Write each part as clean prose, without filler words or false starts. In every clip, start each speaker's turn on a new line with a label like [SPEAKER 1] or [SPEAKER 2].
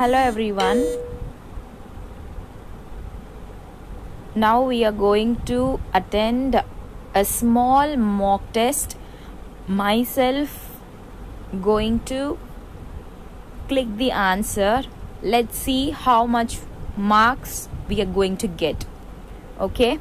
[SPEAKER 1] Hello everyone. Now we are going to attend a small mock test. Myself going to click the answer. Let's see how much marks we are going to get. Okay,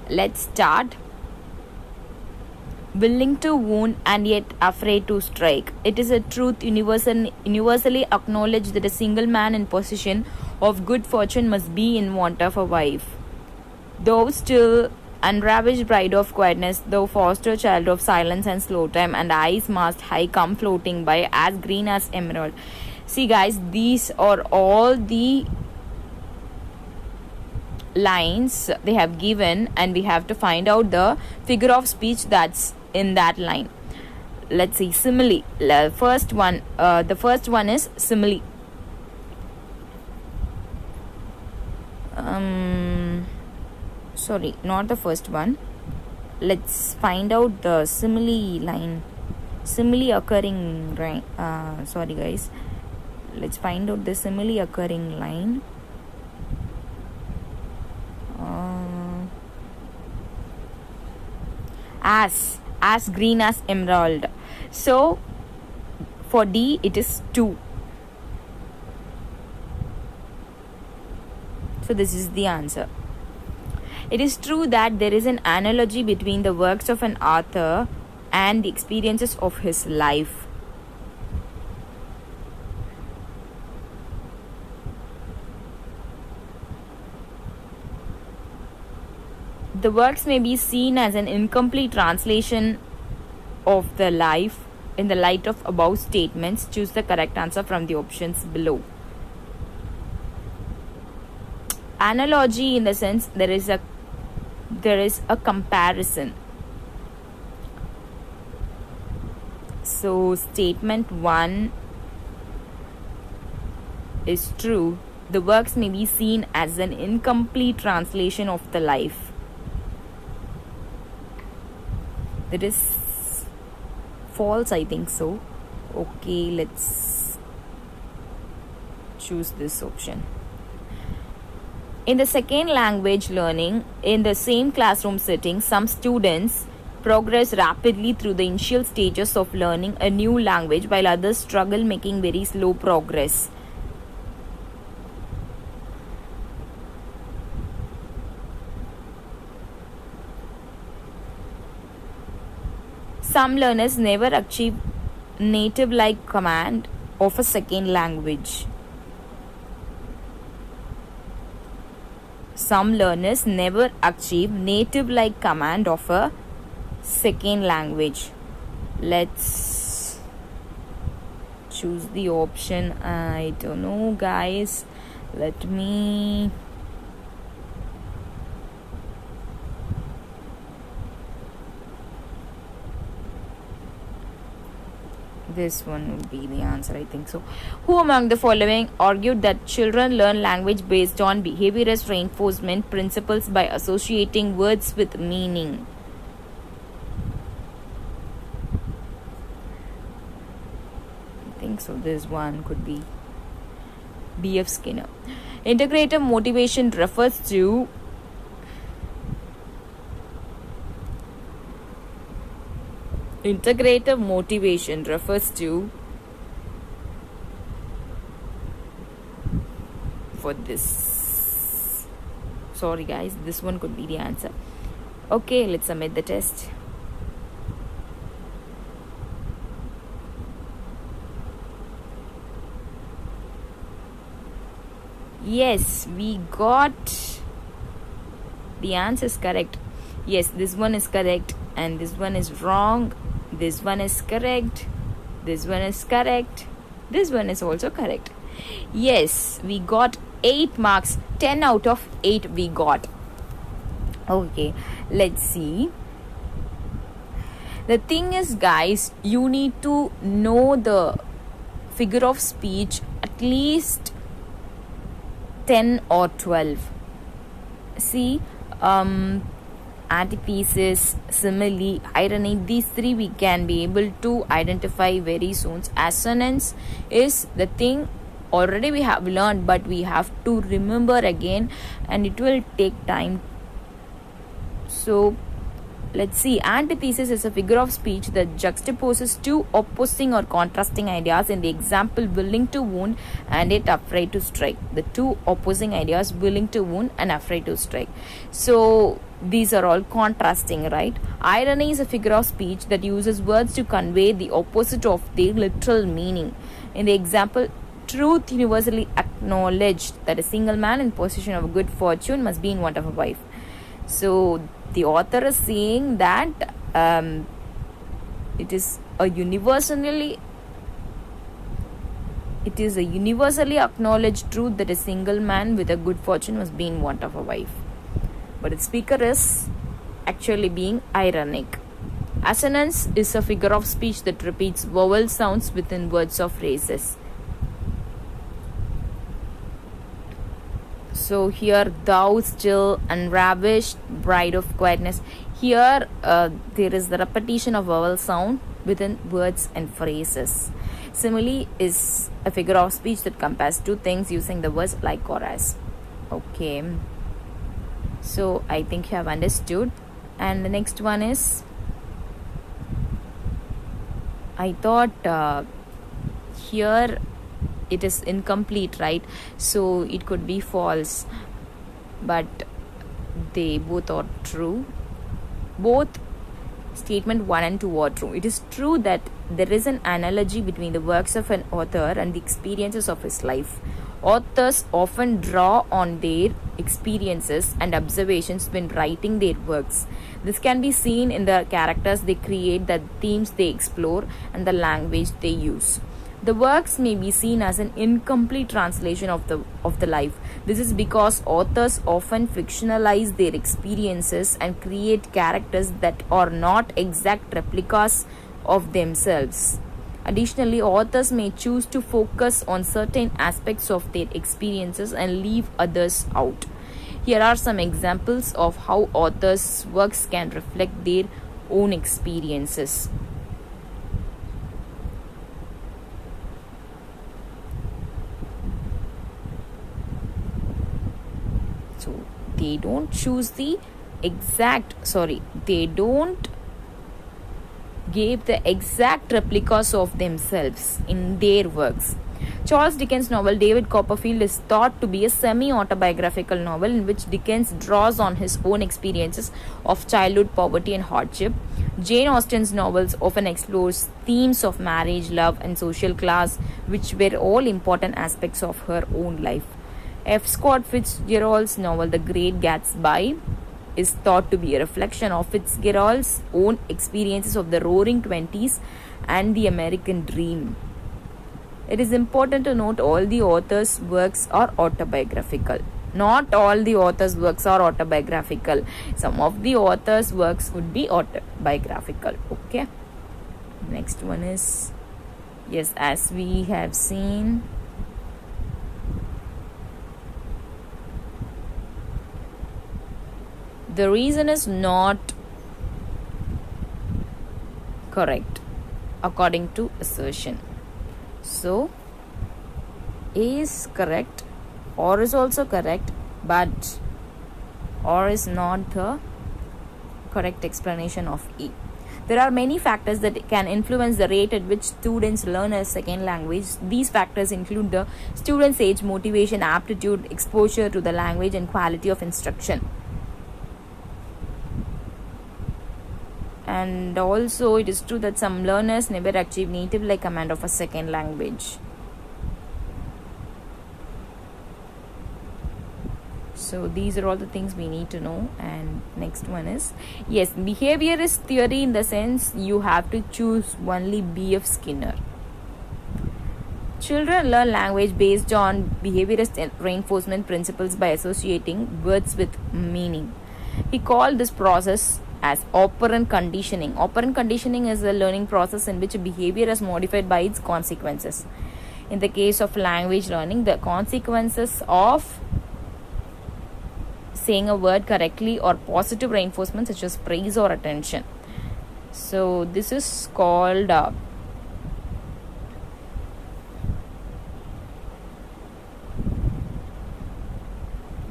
[SPEAKER 1] let's start. Willing to wound and yet afraid to strike. It is a truth universally acknowledged that a single man in possession of good fortune must be in want of a wife. Thou still unravished bride of quietness, thou foster child of silence and slow time, and eyes must high come floating by as green as emerald. See guys, these are all the lines they have given, and we have to find out the figure of speech that's in that line. Let's see. Simile. The first one is simile. Sorry, not the first one. Let's find out the simile line. Simile occurring right. Sorry guys. Let's find out the simile occurring line. As green as emerald. So for D it is 2. So this is the answer. It is true that there is an analogy between the works of an author and the experiences of his life. The works may be seen as an incomplete translation of the life. In the light of above statements, choose the correct answer from the options below. Analogy, in the sense there is a comparison. So statement 1 is true. The works may be seen as an incomplete translation of the life. That is false, I think so. Okay, let's choose this option. In the second language learning, in the same classroom setting, some students progress rapidly through the initial stages of learning a new language, while others struggle, making very slow progress. Some learners never achieve native-like command of a second language. Some learners never achieve native-like command of a second language. Let's choose the option. I don't know, guys. Let me... This one would be the answer, I think so. Who among the following argued that children learn language based on behaviorist reinforcement principles by associating words with meaning? I think so. This one could be B.F. Skinner. Integrative motivation refers to for this. Sorry guys, this one could be the answer. Okay, let's submit the test. Yes, we got the answer is correct. Yes, this one is correct and this one is wrong. This one is correct. This one is correct. This one is also correct. Yes, we got 8 marks. 10 out of 8 we got. Okay, let's see. The thing is, guys, you need to know the figure of speech at least 10 or 12. See, antithesis, simile, irony, these 3 we can be able to identify very soon. Assonance is the thing already we have learned, but we have to remember again, and it will take time. So let's see. Antithesis is a figure of speech that juxtaposes two opposing or contrasting ideas. In the example, willing to wound and yet afraid to strike. The two opposing ideas, willing to wound and afraid to strike. So these are all contrasting, right? Irony is a figure of speech that uses words to convey the opposite of their literal meaning. In the example, truth universally acknowledged that a single man in possession of good fortune must be in want of a wife. So the author is saying that it is a universally acknowledged truth that a single man with a good fortune must be in want of a wife. But the speaker is actually being ironic. Assonance is a figure of speech that repeats vowel sounds within words or phrases. So here, thou still unravished bride of quietness. Here there is the repetition of vowel sound within words and phrases. Simile is a figure of speech that compares two things using the words like or as. Okay. So I think you have understood. And the next one is, I thought here it is incomplete, right? So it could be false, but they both are true. Both statement 1 and 2 are true. It is true that there is an analogy between the works of an author and the experiences of his life. Authors often draw on their experiences and observations when writing their works. This can be seen in the characters they create, the themes they explore, and the language they use. The works may be seen as an incomplete translation of the life. This is because authors often fictionalize their experiences and create characters that are not exact replicas of themselves. Additionally, authors may choose to focus on certain aspects of their experiences and leave others out. Here are some examples of how authors' works can reflect their own experiences. So they don't choose they don't give the exact replicas of themselves in their works. Charles Dickens' novel David Copperfield is thought to be a semi-autobiographical novel in which Dickens draws on his own experiences of childhood poverty and hardship. Jane Austen's novels often explores themes of marriage, love, and social class, which were all important aspects of her own life. F. Scott Fitzgerald's novel The Great Gatsby is thought to be a reflection of Fitzgerald's own experiences of the Roaring Twenties and the American Dream. It is important to note all the authors' works are autobiographical. Not all the authors' works are autobiographical. Some of the authors' works would be autobiographical. Okay. Next one is, yes, as we have seen, the reason is not correct according to assertion. So A is correct, or is also correct, but or is not the correct explanation of A. There are many factors that can influence the rate at which students learn a second language. These factors include the student's age, motivation, aptitude, exposure to the language, and quality of instruction. And also it is true that some learners never achieve native-like command of a second language. So these are all the things we need to know. And next one is, yes, behaviorist theory in the sense you have to choose only B.F. Skinner. Children learn language based on behaviorist reinforcement principles by associating words with meaning. He called this process as operant conditioning. Operant conditioning is a learning process in which a behavior is modified by its consequences. In the case of language learning, the consequences of saying a word correctly or positive reinforcement such as praise or attention. So this is called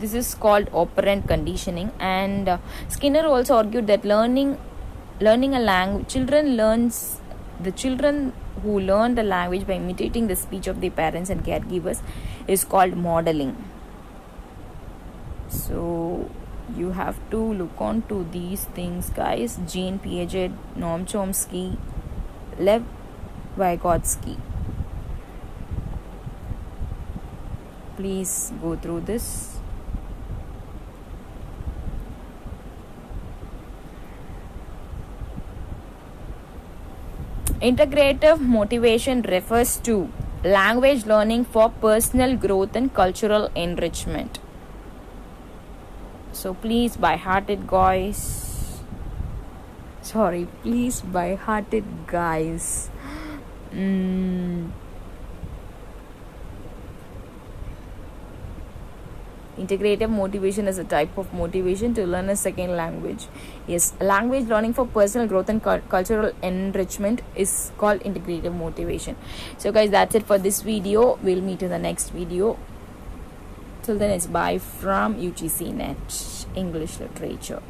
[SPEAKER 1] this is called operant conditioning. And Skinner also argued that learning a language, the children who learn the language by imitating the speech of their parents and caregivers is called modeling. So you have to look on to these things, guys. Jean Piaget, Noam Chomsky, Lev Vygotsky. Please go through this. Integrative motivation refers to language learning for personal growth and cultural enrichment. So please by heart it, guys. Please by heart it, guys. Integrative motivation is a type of motivation to learn a second language. Yes, language learning for personal growth and cultural enrichment is called integrative motivation. So guys, that's it for this video. We'll meet in the next video. Till then, it's bye from UGC Net English Literature.